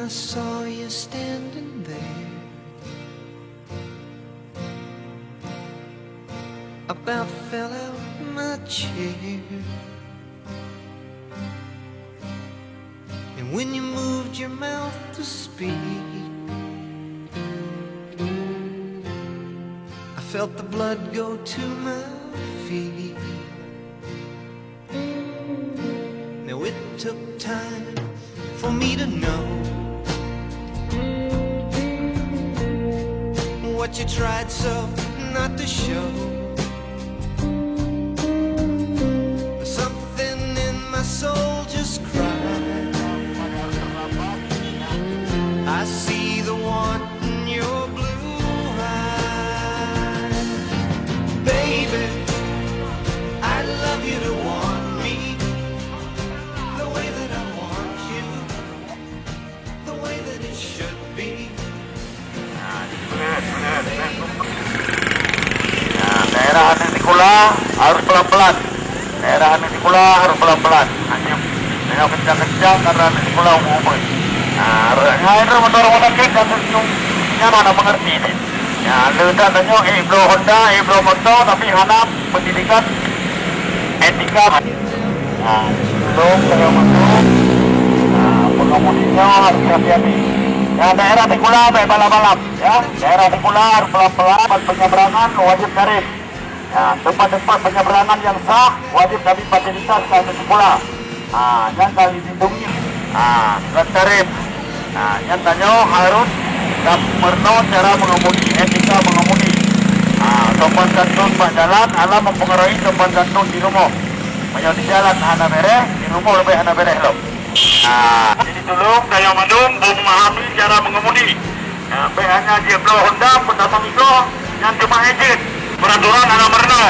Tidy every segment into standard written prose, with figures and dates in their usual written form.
I saw you standing there, about fell out my chair. And when you moved your mouth to speak, I felt the blood go to my feet. Now it took time for me to know what you tried so not to show. Something in my soul just cried. I see the want in your blue eyes. Baby, I'd love you to want me the way that I want you, the way that it should be. Nah, daerah Anitikula harus pelan-pelan. Daerah Anitikula harus pelan-pelan. Hanya kencang-kencang karena Anitikula umum. Nah, ini motor-motor kita senyumnya mana mengerti ini. Ya, letak tanya Iblo Honda, Iblo Motor, tapi hana pendidikan etika. Nah, belum kalau masuk, nah, pengemudinya harus hati-hati. Ya, daerah Tikula baik balap-balap. Ya, daerah Tikula harus pelan-pelan. Penyeberangan wajib garis. Ya, tempat-tempat penyeberangan yang sah wajib kami fasilitas ke Tikula. Nah, yang kali dilindungi. Nah, tarif. Nah, yang tanya harus merno cara mengemudi, etika mengemudi. Nah, sopan santun pak jalan, alam mempengaruhi sopan santun di rumah. Banyak di jalan hana mereh, di rumah lebih hana mereh loh. Nah, jadi tolong daya madung memahami cara mengemudi. Nah, hanya dia blow Honda, pertama itu yang cuma izin. Peraturan hana merno.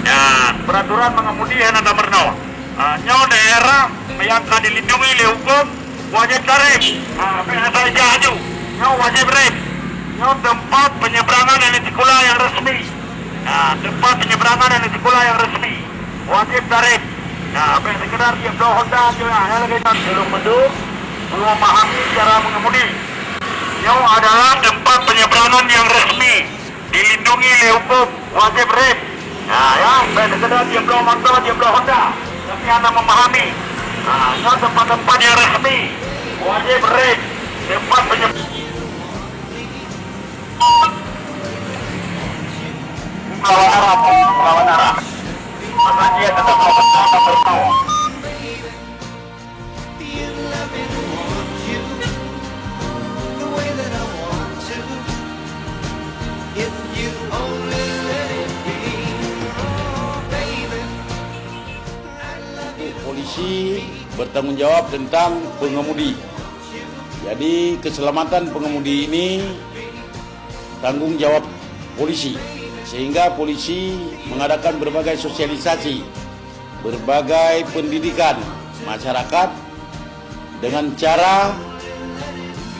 Ya, peraturan mengemudi hana merno. Nyawa daerah yang akan dilindungi oleh hukum wajib tarif. Asal jaju, nyawa wajib rem. Nyawa tempat penyeberangan Anitikula yang resmi. Nah, tempat penyeberangan Anitikula yang resmi wajib tarif. Nah, apa yang sekedar dia blow Honda juga ada lagi belum mendung, belum memahami cara mengemudi. Nyawa adalah tempat penyeberangan yang resmi dilindungi oleh hukum wajib rem. Nah, ya, apa yang sekedar dia blow motor, dia blow Honda. Tapi anda memahami, nah, tempat-tempat yang resmi wajib rem, tempat penyeberangan. Lawan arah. Maka dia tetap bertawa. Polisi bertanggung jawab tentang pengemudi. Jadi keselamatan pengemudi ini tanggung jawab polisi. Sehingga polisi mengadakan berbagai sosialisasi, berbagai pendidikan masyarakat dengan cara,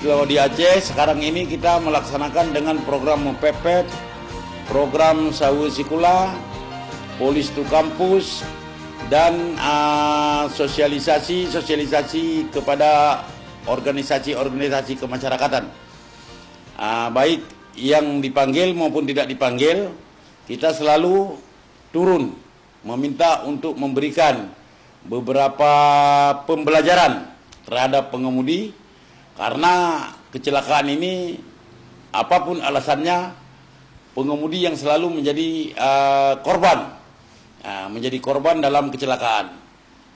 kalau di Aceh sekarang ini kita melaksanakan dengan program Mepepet, program Sawu Sikula, Polis to Kampus, dan sosialisasi kepada organisasi-organisasi kemasyarakatan, baik yang dipanggil maupun tidak dipanggil. Kita selalu turun meminta untuk memberikan beberapa pembelajaran terhadap pengemudi, karena kecelakaan ini apapun alasannya, pengemudi yang selalu menjadi korban dalam kecelakaan.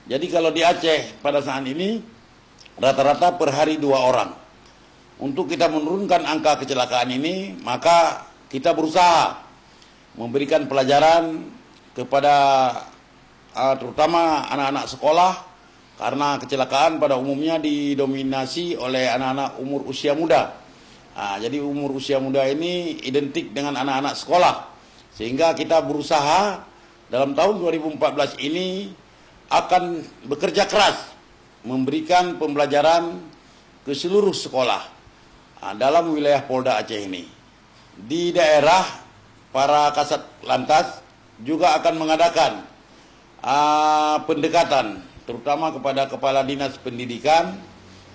Jadi kalau di Aceh pada saat ini rata-rata per hari 2 orang. Untuk kita menurunkan angka kecelakaan ini, maka kita berusaha memberikan pelajaran kepada terutama anak-anak sekolah, karena kecelakaan pada umumnya didominasi oleh anak-anak umur usia muda. Jadi umur usia muda ini identik dengan anak-anak sekolah, sehingga kita berusaha dalam tahun 2014 ini akan bekerja keras memberikan pembelajaran ke seluruh sekolah dalam wilayah Polda Aceh ini. Di daerah, para Kasat Lantas juga akan mengadakan pendekatan terutama kepada Kepala Dinas Pendidikan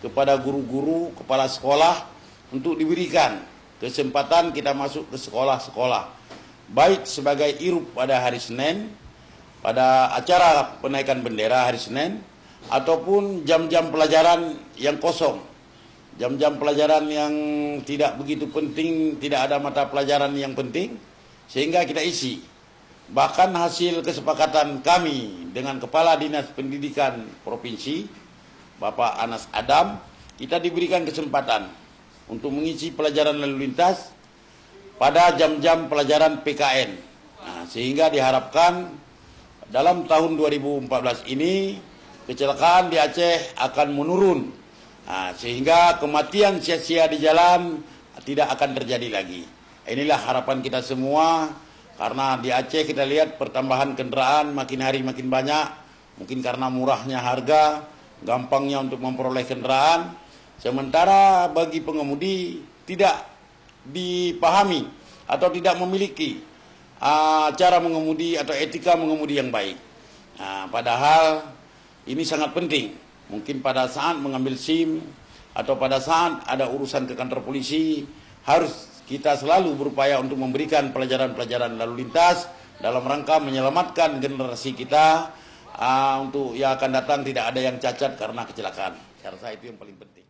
kepada guru-guru, kepala sekolah untuk diberikan kesempatan kita masuk ke sekolah-sekolah, baik sebagai irup pada hari Senin, pada acara penaikan bendera hari Senin, ataupun jam-jam pelajaran yang kosong, jam-jam pelajaran yang tidak begitu penting, tidak ada mata pelajaran yang penting, sehingga kita isi. Bahkan hasil kesepakatan kami dengan Kepala Dinas Pendidikan Provinsi, Bapak Anas Adam, kita diberikan kesempatan untuk mengisi pelajaran lalu lintas pada jam-jam pelajaran PKN. Nah, sehingga diharapkan dalam tahun 2014 ini kecelakaan di Aceh akan menurun. Nah, sehingga kematian sia-sia di jalan tidak akan terjadi lagi. Inilah harapan kita semua, karena di Aceh kita lihat pertambahan kendaraan makin hari makin banyak, mungkin karena murahnya harga, gampangnya untuk memperoleh kendaraan, sementara bagi pengemudi tidak dipahami atau tidak memiliki cara mengemudi atau etika mengemudi yang baik. Nah, padahal ini sangat penting. Mungkin pada saat mengambil SIM atau pada saat ada urusan ke kantor polisi, harus kita selalu berupaya untuk memberikan pelajaran-pelajaran lalu lintas dalam rangka menyelamatkan generasi kita untuk yang akan datang tidak ada yang cacat karena kecelakaan. Saya rasa itu yang paling penting.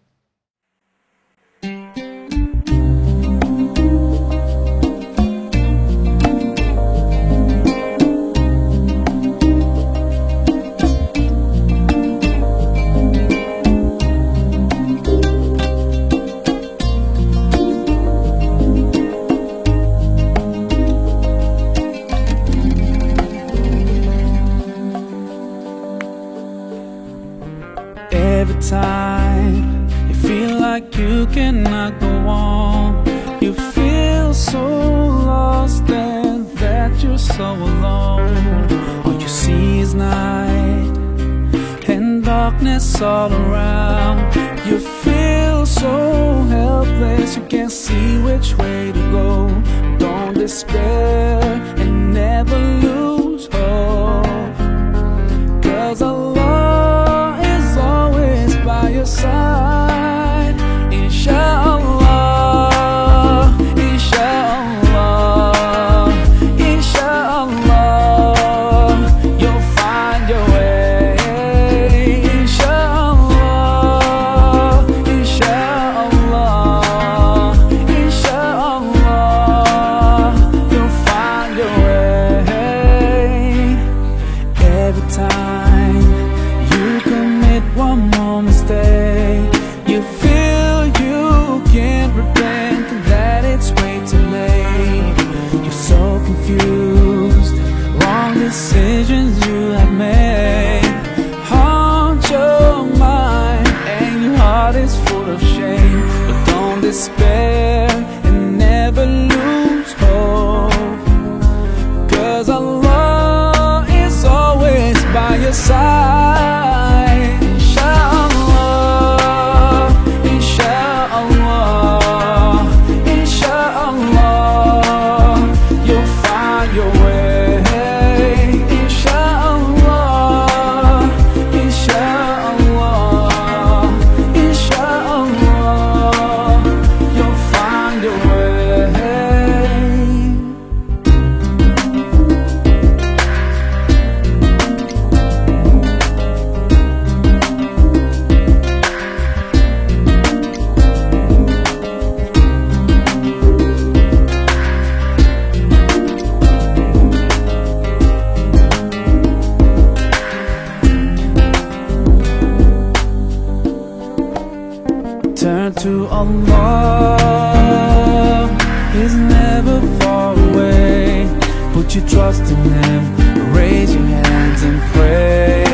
Every time you feel like you cannot go on, you feel so lost and that you're so alone. All you see is night and darkness all around. You feel so helpless, you can't see which way to go. Don't despair and never lose hope, 'cause Allah is always by your side. Inshallah, inshallah, inshallah, you'll find your way. Inshallah, inshallah, inshallah, you'll find your way. Every time you commit one more mistake, you feel you can't repent, that it's way too late. You're so confused, wrong decisions you have made haunt your mind and your heart is full of shame. But don't despair and never lose hope, 'cause Allah is always by your side. Inshallah, inshallah, inshallah, you'll find your way. Inshallah, inshallah, inshallah, you'll find your way. Turn to Allah, He's never far away. Put your trust in Him, raise your hands and pray.